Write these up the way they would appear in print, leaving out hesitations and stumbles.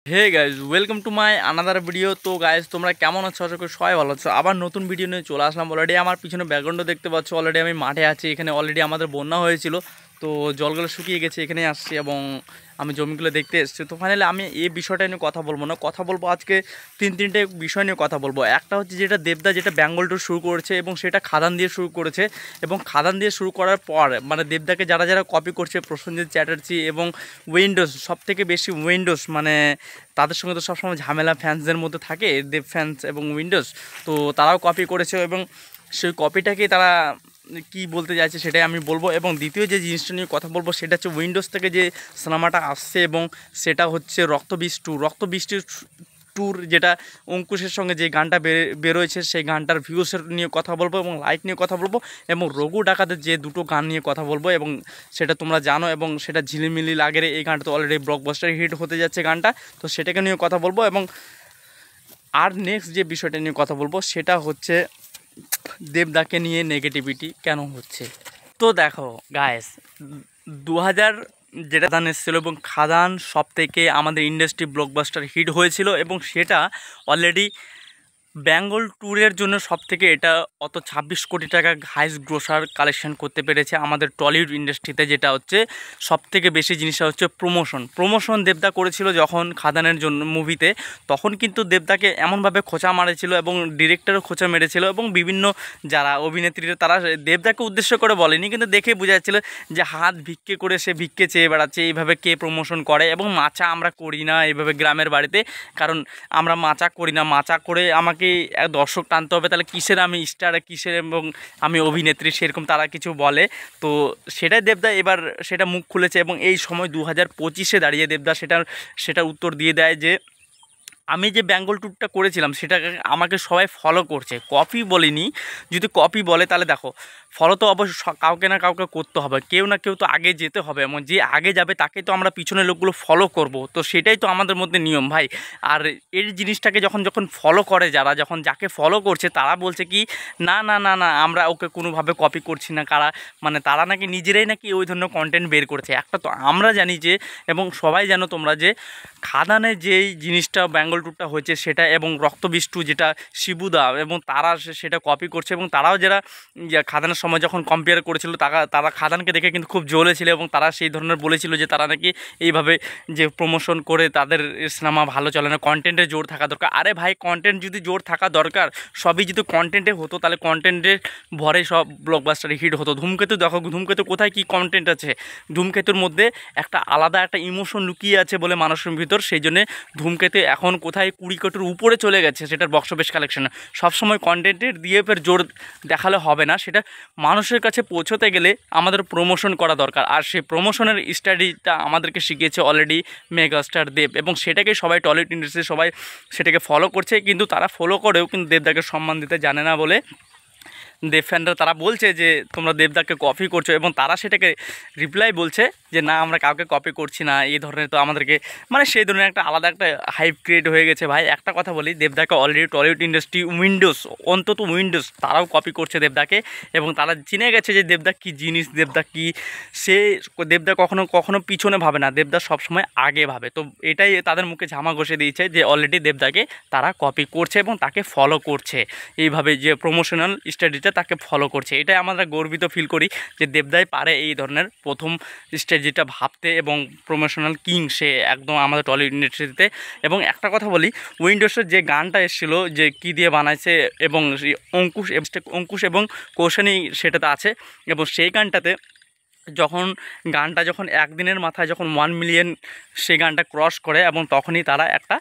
Hey guys welcome to my another video. তো guys তোমরা কেমন আছো? আশা করি সবাই ভালো আছো। আবার নতুন ভিডিও নিয়ে চলে আসলাম। অলরেডি আমার পিছনে ব্যাকগ্রাউন্ডও দেখতে পাচ্ছ। অলরেডি আমি মাঠে আছি। এখানে অলরেডি আমাদের বন্যা হয়েছিল, তো জলগুলো শুকিয়ে গেছে। এখানে আসছি এবং আমি জমিগুলো দেখতে এসেছি। তো ফাইনালি আমি এই বিষয়টা নিয়ে কথা বলবো না, কথা বলবো আজকে তিনটে বিষয় নিয়ে কথা বলবো। একটা হচ্ছে যেটা দেবদা যেটা বেঙ্গল ট্যুর শুরু করেছে এবং সেটা খাদান দিয়ে শুরু করেছে, এবং খাদান দিয়ে শুরু করার পর মানে দেবদাকে যারা যারা কপি করছে, প্রসেনজিৎ চ্যাটার্জি এবং উইন্ডোজ, সবথেকে বেশি উইন্ডোজ, মানে তাদের সঙ্গে তো সবসময় ঝামেলা ফ্যান্সদের মধ্যে থাকে, দেব ফ্যান্স এবং উইন্ডোজ। তো তারাও কপি করেছে এবং সেই কপিটাকে তারা কি বলতে চাইছে সেটাই আমি বলবো। এবং দ্বিতীয় যে জিনিসটা নিয়ে কথা বলবো সেটা হচ্ছে উইন্ডোজ থেকে যে সিনেমাটা আসছে, এবং সেটা হচ্ছে রক্তবীজ ট্যুর, যেটা অঙ্কুশের সঙ্গে যে গানটা বেরোয়েছে সেই গানটার ভিউসের নিয়ে কথা বলবো এবং লাইক নিয়ে কথা বলবো, এবং রঘু ডাকাতের যে দুটো গান নিয়ে কথা বলবো। এবং সেটা তোমরা জানো, এবং সেটা ঝিলিমিলি লাগেরে এই গানটা তো অলরেডি ব্লকবাস্টার হিট হতে যাচ্ছে গানটা, তো সেটাকে নিয়ে কথা বলবো। এবং আর নেক্সট যে বিষয়টা নিয়ে কথা বলবো সেটা হচ্ছে দেবদাকে নিয়ে নেগেটিভিটি কেন হচ্ছে। তো দেখো গায়েস, 2000 যেটা খাদান এসেছিলো এবং খাদান সব থেকে আমাদের ইন্ডাস্ট্রি ব্লকবাস্টার হিট হয়েছিল, এবং সেটা অলরেডি বেঙ্গল ট্যুরের জন্য সবথেকে এটা 26 কোটি টাকা হাইস্ট গ্রোসার কালেকশন করতে পেরেছে আমাদের টলিউড ইন্ডাস্ট্রিতে। যেটা হচ্ছে সবথেকে বেশি জিনিসটা হচ্ছে প্রমোশন দেবদা করেছিল যখন খাদানের জন্য মুভিতে, তখন কিন্তু দেবদাকে এমনভাবে খোঁচা মারেছিল এবং ডিরেক্টরও খোঁচা মেরেছিল, এবং বিভিন্ন যারা অভিনেত্রীরা তারা দেবদাকে উদ্দেশ্য করে বলেনি, কিন্তু দেখে বোঝা যাচ্ছিল যে হাত ভিক্ষে করে সে ভিক্ষে চেয়ে বেড়াচ্ছে, এইভাবে কে প্রমোশন করে। এবং মাচা আমরা করি না এইভাবে গ্রামের বাড়িতে, কারণ আমরা মাচা করি না। মাচা করে আমাকে দর্শক টানতে হবে, তাহলে কিসের আমি স্টার, কিসের এবং আমি অভিনেত্রী, সেরকম তারা কিছু বলে। তো সেটাই দেবদা এবার সেটা মুখ খুলেছে, এবং এই সময় 2025-এ দাঁড়িয়ে দেবদা সেটার উত্তর দিয়ে দেয় যে আমি যে বেঙ্গল ট্যুরটা করেছিলাম সেটাকে আমাকে সবাই ফলো করছে, কপি বলিনি। যদি কপি বলে তাহলে দেখো, ফলো তো অবশ্য কাউকে না কাউকে করতে হবে, কেউ না কেউ তো আগে যেতে হবে, এবং যে আগে যাবে তাকে তো আমরা পিছনের লোকগুলো ফলো করব। তো সেটাই তো আমাদের মধ্যে নিয়ম ভাই। আর এই জিনিসটাকে যখন ফলো করে যারা, যাকে ফলো করছে তারা বলছে কি না না না না আমরা ওকে কোনোভাবে কপি করছি না। মানে তারা নাকি নিজেরাই নাকি ওই ধরনের কন্টেন্ট বের করছে। একটা তো আমরা জানি যে, এবং সবাই জানো তোমরা যে খাদানে যেই জিনিসটা বেঙ্গল ট্যুরটা হয়েছে সেটা, এবং রক্তবিষ্টু যেটা শিবুদা, এবং তারা সেটা কপি করছে। এবং তারাও যারা খাদানের সময় যখন কম্পেয়ার করেছিল তারা খাদানকে দেখে কিন্তু খুব জ্বলেছিল, এবং তারা সেই ধরনের বলেছিল যে তারা নাকি এইভাবে যে প্রমোশন করে তাদের সিনেমা ভালো চলে না, কন্টেন্টে জোর থাকা দরকার। আরে ভাই, কন্টেন্ট যদি জোর থাকা দরকার, সবই যদি কন্টেন্টে হতো তাহলে কন্টেন্টের ভরে সব ব্লকবাস্টার হিট হতো। ধূমকেতু দেখো, ধূমকেতু কোথায় কী কন্টেন্ট আছে, ধূমকেতুর মধ্যে একটা আলাদা একটা ইমোশন লুকিয়ে আছে বলে মানুষের ভিতর, সেই জন্যে ধূমকেতু এখন কোথায় 20 কোটির উপরে চলে গেছে সেটার বক্স অফিস কালেকশন। সবসময় কন্টেন্টের দিয়ে ফের জোর দেখালে হবে না, সেটা মানুষের কাছে পৌঁছতে গেলে আমাদের প্রমোশন করা দরকার। আর সেই প্রমোশনের স্টাডিটা আমাদেরকে শিখিয়েছে অলরেডি মেগাস্টার দেব, এবং সেটাকে সবাই টলিউড ইন্ডাস্ট্রি সবাই সেটাকে ফলো করছে। কিন্তু তারা ফলো করেও কিন্তু দেবদাকে সম্মান দিতে জানে না বলে দেব ফ্যানরা তারা বলছে যে তোমরা দেবদাকে কপি করছো, এবং তারা সেটাকে রিপ্লাই বলছে যে না আমরা কাউকে কপি করছি না, এই ধরনের। তো আমাদেরকে মানে সেই ধরনের একটা আলাদা একটা হাইপ ক্রিয়েট হয়ে গেছে ভাই। একটা কথা বলি, দেবদাকে অলরেডি টলিউড ইন্ডাস্ট্রি অন্তত উইন্ডোজ তারাও কপি করছে দেবদাকে, এবং তারা চিনে গেছে যে দেবদা কী জিনিস, দেবদা কী। দেবদা কখনো কখনো পিছনে ভাবে না, দেবদা সবসময় আগে ভাবে। তো এটাই তাদের মুখে ঝামা ঘষে দিয়েছে যে অলরেডি দেবদাকে তারা কপি করছে এবং তাকে ফলো করছে, এইভাবে যে প্রমোশনাল স্ট্র্যাটেজিটা তাকে ফলো করছে। এটাই আমরা গর্বিত ফিল করি যে দেবদাই পারে এই ধরনের প্রথম স্ট্র্যাটেজিটা ভাবতে, এবং প্রমোশনাল কিং সে একদম আমাদের টলিউড ইন্ডাস্ট্রিতে। এবং একটা কথা বলি, উইন্ডোজের যে গানটা এসেছিলো যে কী দিয়ে বানাইছে, এবং অঙ্কুশ এবং কৌশানী সেটাতে আছে, এবং সেই গানটাতে গানটা যখন একদিনের মাথায় যখন 1 মিলিয়ন সেই গানটা ক্রস করে, এবং তখনই তারা একটা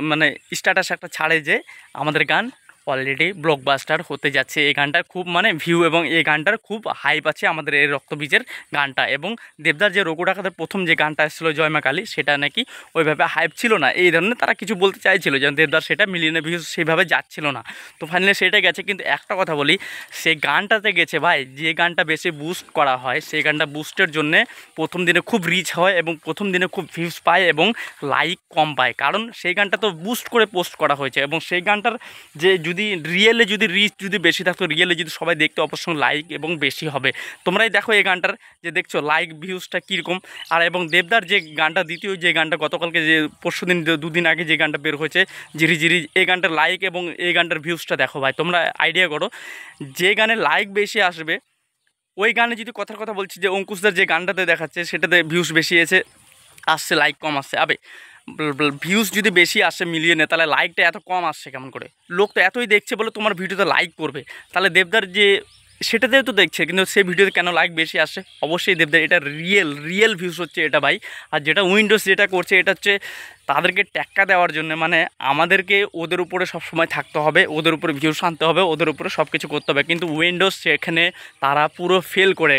মানে স্ট্যাটাস একটা ছাড়ে যে আমাদের গান অলরেডি ব্লকবাস্টার হতে যাচ্ছে। এই গানটার খুব মানে ভিউ, এবং এই গানটার খুব হাইপ আছে আমাদের এই রক্তবীজের গানটা। এবং দেবদার যে রঘু ডাকাতের প্রথম যে গানটা এসেছিলো জয় মা কালী, সেটা নাকি ওইভাবে হাইপ ছিল না, এই ধরনের তারা কিছু বলতে চাইছিল, যেন দেবদার সেটা মিলিয়নের ভিউজ সেইভাবে যাচ্ছিল না। তো ফাইনালি সেটা গেছে। কিন্তু একটা কথা বলি, সেই গানটাতে গেছে ভাই, যে গানটা বেশি বুস্ট করা হয় সেই গানটা বুস্টের জন্যে প্রথম দিনে খুব রিচ হয়, এবং প্রথম দিনে খুব ভিউজ পায় এবং লাইক কম পায়, কারণ সেই গানটা তো বুস্ট করে পোস্ট করা হয়েছে। এবং সেই গানটার যে যদি রিয়েলে যদি রিচ যদি বেশি থাকতো, রিয়েলে যদি সবাই দেখতো, অবশ্যই লাইক এবং বেশি হবে। তোমরাই দেখো এই গানটার যে দেখছো লাইক ভিউজটা কীরকম। আর এবং দেবদার যে গানটা, দ্বিতীয় যে গানটা গতকালকে যে পরশুদিন 2 দিন আগে যে গানটা বের হয়েছে ঝিরি ঝিরি, এই গানটার লাইক এবং এই গানটার ভিউজটা দেখো ভাই, তোমরা আইডিয়া করো যে গানে লাইক বেশি আসবে ওই গানে যদি কথার কথা বলছি যে অঙ্কুশদার যে গানটাতে দেখাচ্ছে সেটাতে ভিউজ বেশি আসছে লাইক কম আসছে। আবে ভিউজ যদি বেশি আসে মিলিয়নে, তাহলে লাইকটা এত কম আসছে কেমন করে? লোক তো এতই দেখছে বলে তোমার ভিডিওতে লাইক করবে, তাহলে দেবদার যে সেটাতেও তো দেখছে, কিন্তু সেই ভিডিওতে কেন লাইক বেশি আসে? অবশ্যই দেবদার এটা রিয়েল ভিউজ হচ্ছে এটা ভাই। আর যেটা উইন্ডোজ যেটা করছে এটা হচ্ছে তাদেরকে টেক্কা দেওয়ার জন্য, মানে আমাদেরকে ওদের উপরে সবসময় থাকতে হবে, ওদের উপরে ভিউজ আনতে হবে, ওদের উপরে সব কিছু করতে হবে। কিন্তু উইন্ডোজ সেখানে তারা পুরো ফেল করে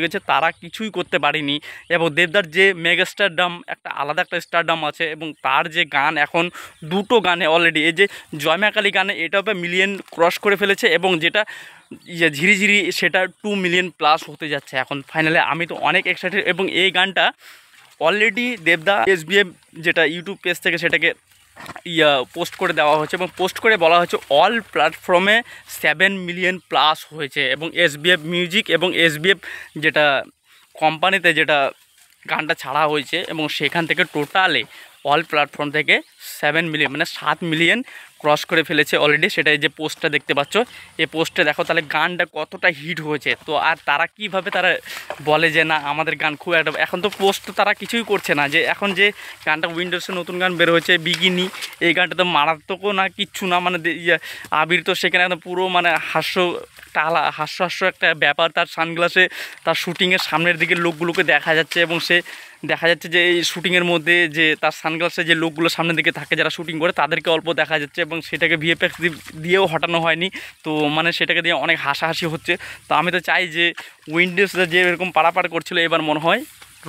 গেছে, তারা কিছুই করতে পারেনি। এবং দেবদার যে মেগা স্টারডাম, একটা আলাদা একটা স্টারডাম আছে, এবং তার যে গান এখন 2টো গানে অলরেডি, এই যে জয়মাকালী গানে এটাও মিলিয়ন ক্রস করে ফেলেছে, এবং যেটা ঝিরি ঝিরি সেটা 2 মিলিয়ন প্লাস হতে যাচ্ছে এখন ফাইনালে। আমি তো অনেক এক্সাইটেড। এবং এই গানটা অলরেডি দেবদা SBF যেটা ইউটিউব পেজ থেকে সেটাকে পোস্ট করে দেওয়া হয়েছে, এবং পোস্ট করে বলা হয়েছে অল প্ল্যাটফর্মে 7 মিলিয়ন প্লাস হয়েছে। এবং SBF মিউজিক এবং SBF যেটা কোম্পানিতে যেটা গানটা ছাড়া হয়েছে, এবং সেখান থেকে টোটালে অল প্ল্যাটফর্ম থেকে 7 মিলিয়ন মানে 7 মিলিয়ন ক্রস করে ফেলেছে অলরেডি। সেটাই যে পোস্টটা দেখতে পাচ্ছ, এই পোস্টে দেখো তাহলে গানটা কতটা হিট হয়েছে। তো আর তারা কিভাবে তারা বলে যে না আমাদের গান খুব একটা, এখন তো পোস্ট তো তারা কিছুই করছে না। যে এখন যে গানটা উইন্ডোজে নতুন গান বের হয়েছে বিগিনি, এই গানটা তো মারাত্মকও না কিচ্ছু না, মানে আবির তো সেখানে একদম পুরো মানে হাস্য একটা ব্যাপার। তার সানগ্লাসে তার শুটিংয়ের সামনের দিকের লোকগুলোকে দেখা যাচ্ছে, এবং সে দেখা যাচ্ছে যে এই শুটিংয়ের মধ্যে যে তার সানগ্লাসে যে লোকগুলো সামনের দিকে থাকে যারা শুটিং করে তাদেরকে অল্প দেখা যাচ্ছে, এবং সেটাকে VFX দিয়েও হটানো হয়নি। তো মানে সেটাকে দিয়ে অনেক হাসাহাসি হচ্ছে। তো আমি তো চাই যে উইন্ডোজটা যে এরকম পারাপার করছিল, এবার মনে হয়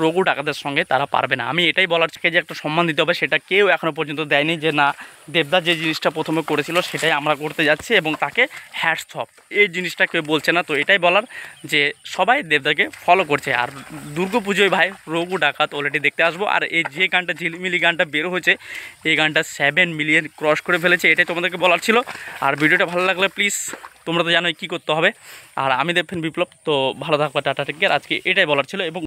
রঘু ডাকাতের সঙ্গে তারা পারবে না। আমি এটাই বলার চাই যে একটা সম্মান দিতে হবে, সেটা কেউ এখনও পর্যন্ত দেয়নি। যে না দেবদা যে জিনিসটা প্রথমে করেছিল সেটাই আমরা করতে যাচ্ছি, এবং তাকে হ্যাটস অফ, এই জিনিসটা কেউ বলছে না। তো এটাই বলার যে সবাই দেবদাকে ফলো করছে। আর দুর্গাপুজোয় ভাই রঘু ডাকাত অলরেডি দেখতে আসবো। আর এই যে গানটা ঝিলিমিলি গানটা বের হয়েছে, এই গানটা 7 মিলিয়ন ক্রস করে ফেলেছে, এটাই তোমাদেরকে বলার ছিল। আর ভিডিওটা ভালো লাগলে প্লিজ, তোমরা তো জানোই কী করতে হবে। আর আমি দেবফেন বিপ্লব, তো ভালো থাকবা, টাটা টেক কেয়ার। আজকে এটাই বলার ছিল। এবং